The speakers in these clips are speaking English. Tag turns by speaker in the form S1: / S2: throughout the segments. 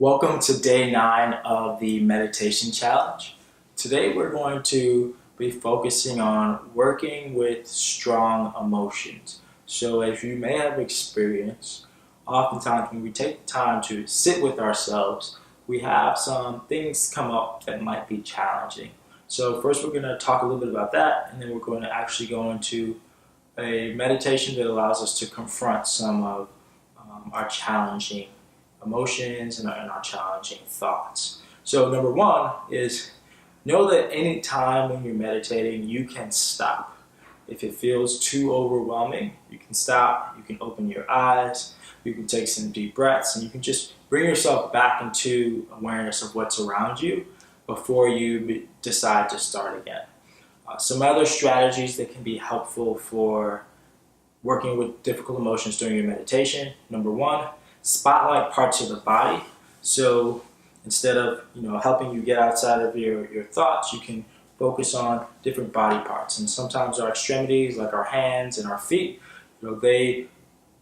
S1: Welcome to day 9 of the meditation challenge. Today we're going to be focusing on working with strong emotions. So as you may have experienced, oftentimes when we take the time to sit with ourselves, we have some things come up that might be challenging. So first we're going to talk a little bit about that, and then we're going to actually go into a meditation that allows us to confront some of our challenging emotions and our challenging thoughts. So number one is know that any time when you're meditating, you can stop. If it feels too overwhelming, you can stop, you can open your eyes, you can take some deep breaths, and you can just bring yourself back into awareness of what's around you before you decide to start again. Some other strategies that can be helpful for working with difficult emotions during your meditation. Number one, spotlight parts of the body. So instead of helping you get outside of your thoughts, you can focus on different body parts. And sometimes our extremities, like our hands and our feet, they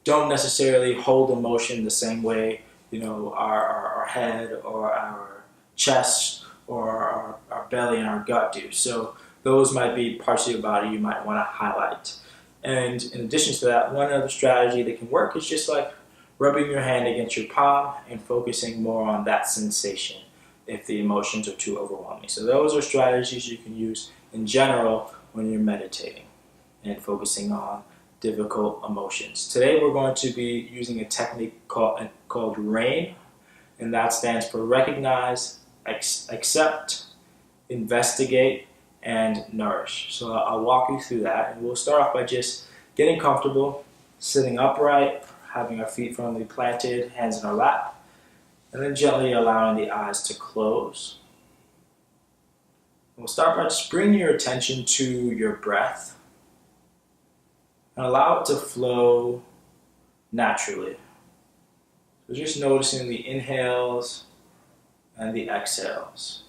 S1: don't necessarily hold emotion the same way our head or our chest or our belly and our gut do. So those might be parts of your body you might want to highlight. And in addition to that, one other strategy that can work is just like rubbing your hand against your palm and focusing more on that sensation if the emotions are too overwhelming. So those are strategies you can use in general when you're meditating and focusing on difficult emotions. Today we're going to be using a technique called RAIN, and that stands for recognize, accept, investigate, and nourish. So I'll walk you through that, and we'll start off by just getting comfortable, sitting upright, having our feet firmly planted, hands in our lap, and then gently allowing the eyes to close. We'll start by just bringing your attention to your breath and allow it to flow naturally. So just noticing the inhales and the exhales.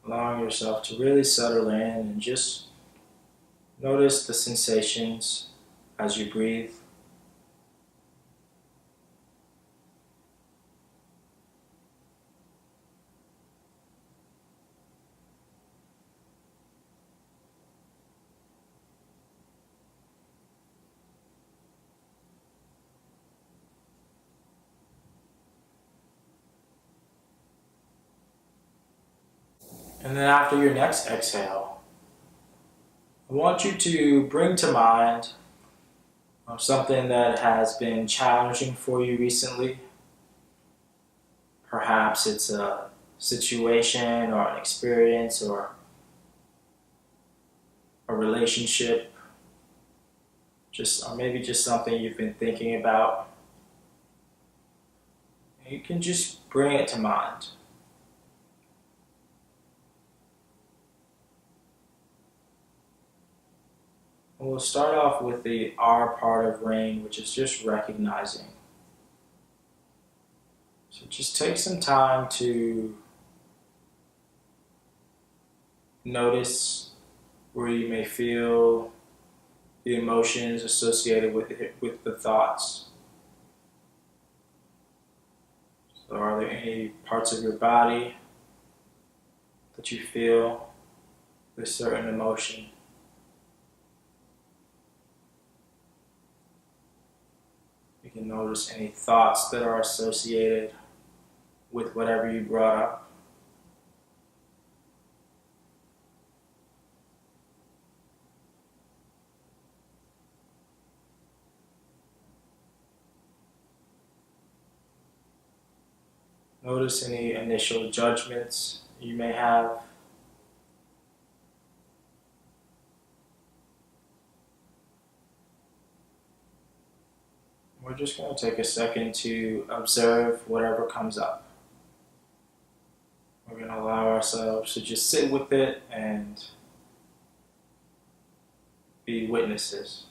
S1: Allowing yourself to really settle in and just notice the sensations as you breathe. And then after your next exhale, I want you to bring to mind something that has been challenging for you recently. Perhaps it's a situation or an experience or a relationship, or maybe just something you've been thinking about. You can just bring it to mind. And we'll start off with the R part of RAIN, which is just recognizing. So just take some time to notice where you may feel the emotions associated with the thoughts. So are there any parts of your body that you feel this certain emotion? You can notice any thoughts that are associated with whatever you brought up. Notice any initial judgments you may have. We're just going to take a second to observe whatever comes up. We're going to allow ourselves to just sit with it and be witnesses.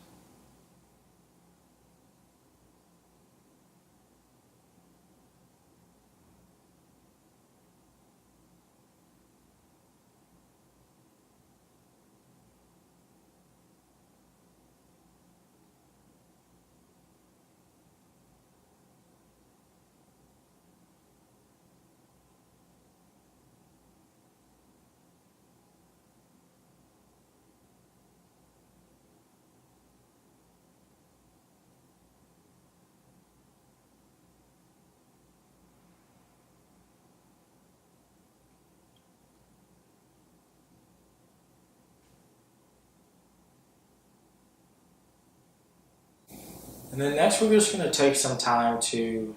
S1: And then next, we're just going to take some time to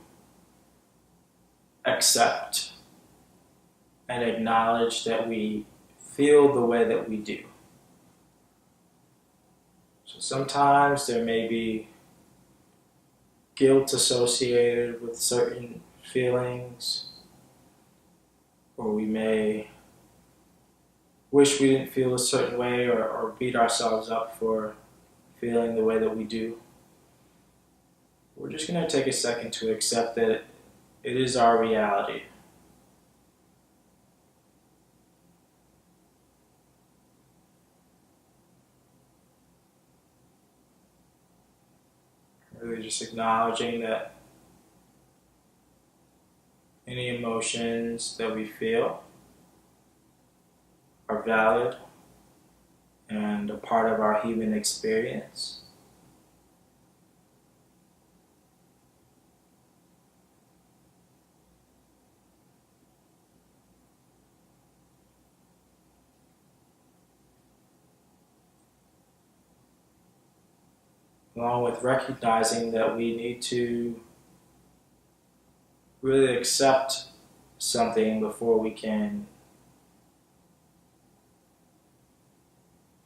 S1: accept and acknowledge that we feel the way that we do. So sometimes there may be guilt associated with certain feelings, or we may wish we didn't feel a certain way, or beat ourselves up for feeling the way that we do. We're just going to take a second to accept that it is our reality. Really just acknowledging that any emotions that we feel are valid and a part of our human experience. Along with recognizing that we need to really accept something before we can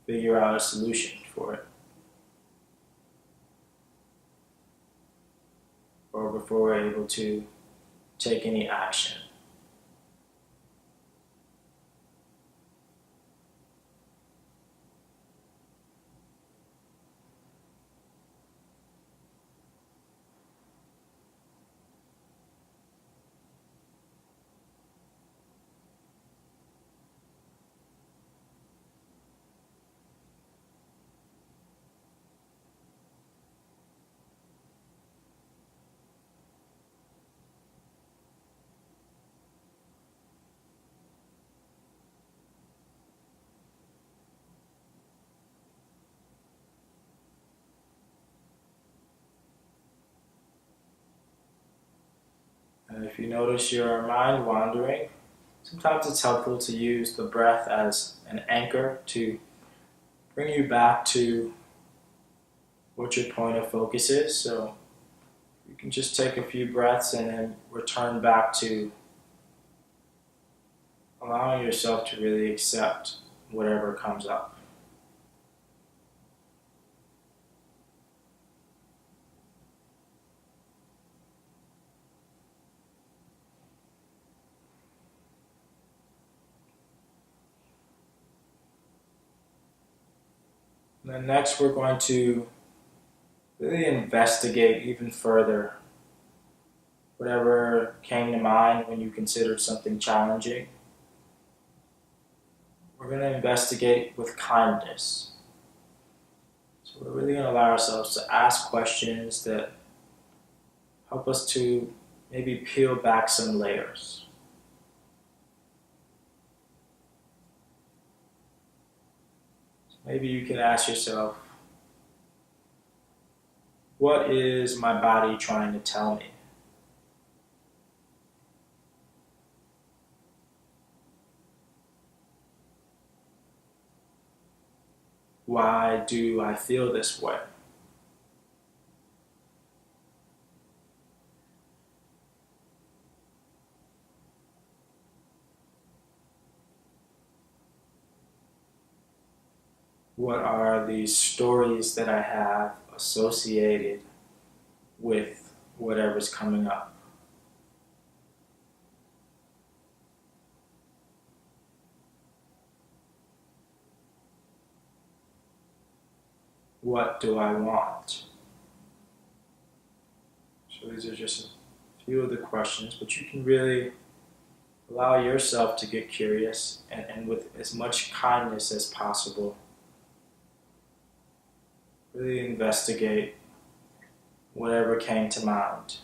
S1: figure out a solution for it, or before we're able to take any action. And if you notice your mind wandering, sometimes it's helpful to use the breath as an anchor to bring you back to what your point of focus is. So you can just take a few breaths and then return back to allowing yourself to really accept whatever comes up. And then next we're going to really investigate even further whatever came to mind when you considered something challenging. We're going to investigate with kindness. So we're really going to allow ourselves to ask questions that help us to maybe peel back some layers. So maybe you can ask yourself, what is my body trying to tell me? Why do I feel this way? What are the stories that I have associated with whatever's coming up. What do I want? So these are just a few of the questions, but you can really allow yourself to get curious and with as much kindness as possible, really investigate whatever came to mind.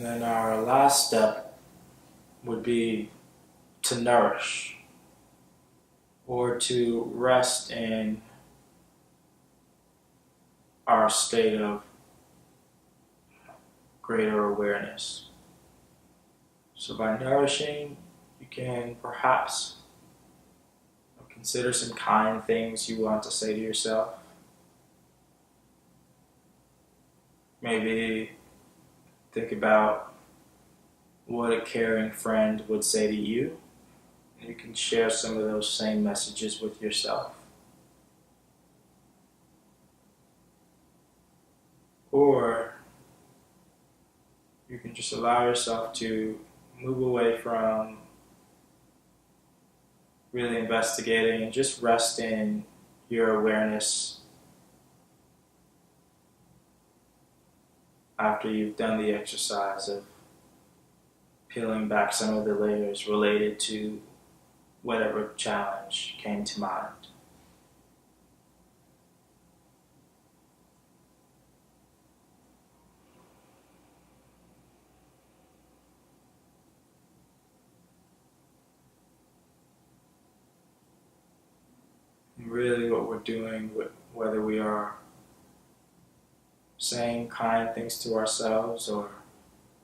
S1: And then our last step would be to nourish or to rest in our state of greater awareness. So by nourishing, you can perhaps consider some kind things you want to say to yourself. Maybe think about what a caring friend would say to you. And you can share some of those same messages with yourself. Or you can just allow yourself to move away from really investigating and just rest in your awareness after you've done the exercise of peeling back some of the layers related to whatever challenge came to mind. And really what we're doing, whether we are saying kind things to ourselves or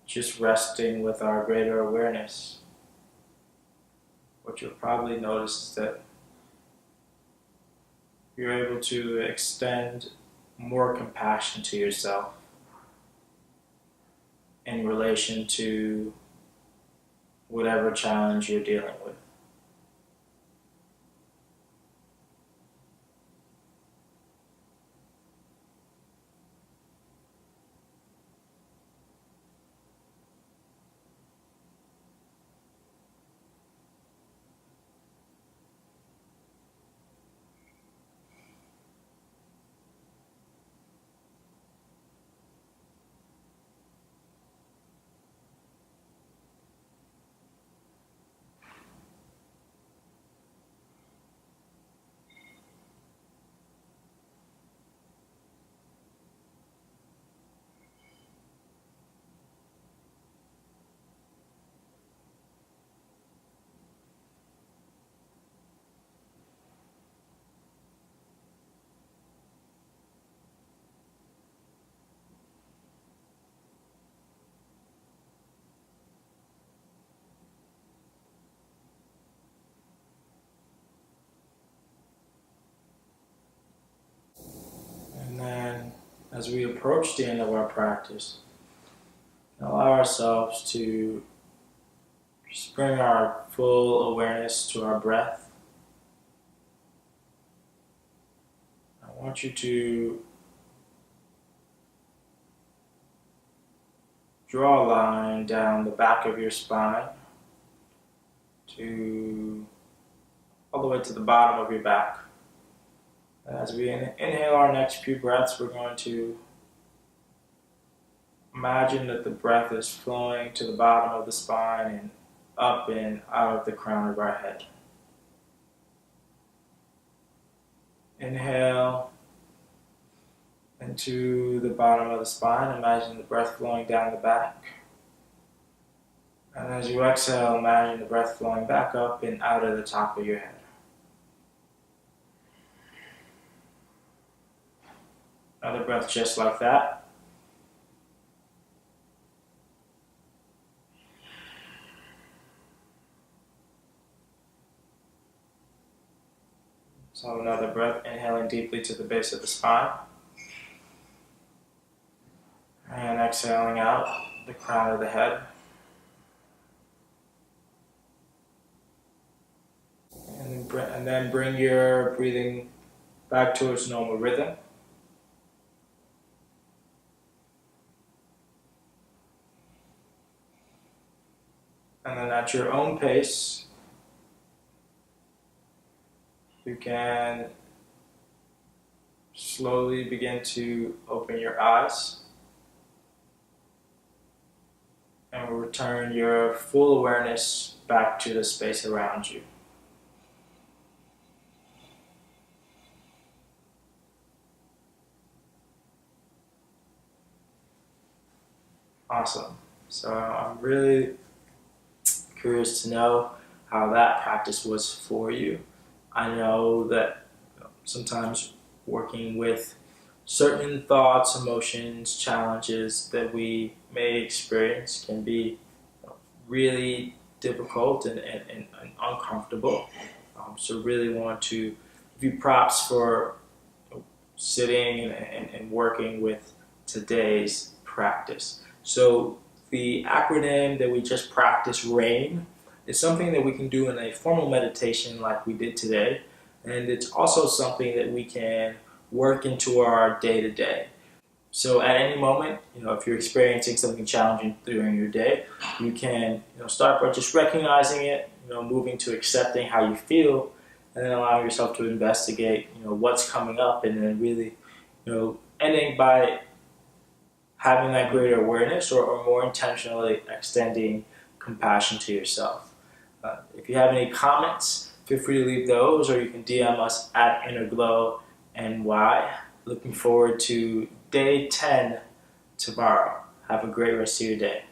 S1: just resting with our greater awareness, what you'll probably notice is that you're able to extend more compassion to yourself in relation to whatever challenge you're dealing with. And then as we approach the end of our practice, allow ourselves to just bring our full awareness to our breath. I want you to draw a line down the back of your spine to all the way to the bottom of your back. As we inhale our next few breaths, we're going to imagine that the breath is flowing to the bottom of the spine and up and out of the crown of our head. Inhale into the bottom of the spine. Imagine the breath flowing down the back. And as you exhale, imagine the breath flowing back up and out of the top of your head. Another breath just like that. So another breath, inhaling deeply to the base of the spine. And exhaling out the crown of the head. And then bring your breathing back to its normal rhythm. And then at your own pace, you can slowly begin to open your eyes and return your full awareness back to the space around you. Awesome. So I'm really curious to know how that practice was for you. I know that sometimes working with certain thoughts, emotions, challenges that we may experience can be really difficult and uncomfortable. So really want to give you props for sitting and working with today's practice. So the acronym that we just practiced, RAIN, is something that we can do in a formal meditation like we did today. And it's also something that we can work into our day-to-day. So at any moment, if you're experiencing something challenging during your day, you can start by just recognizing it, moving to accepting how you feel, and then allowing yourself to investigate, what's coming up, and then really, ending by having that greater awareness or more intentionally extending compassion to yourself. If you have any comments, feel free to leave those, or you can DM us at InnerglowNY. Looking forward to day 10 tomorrow. Have a great rest of your day.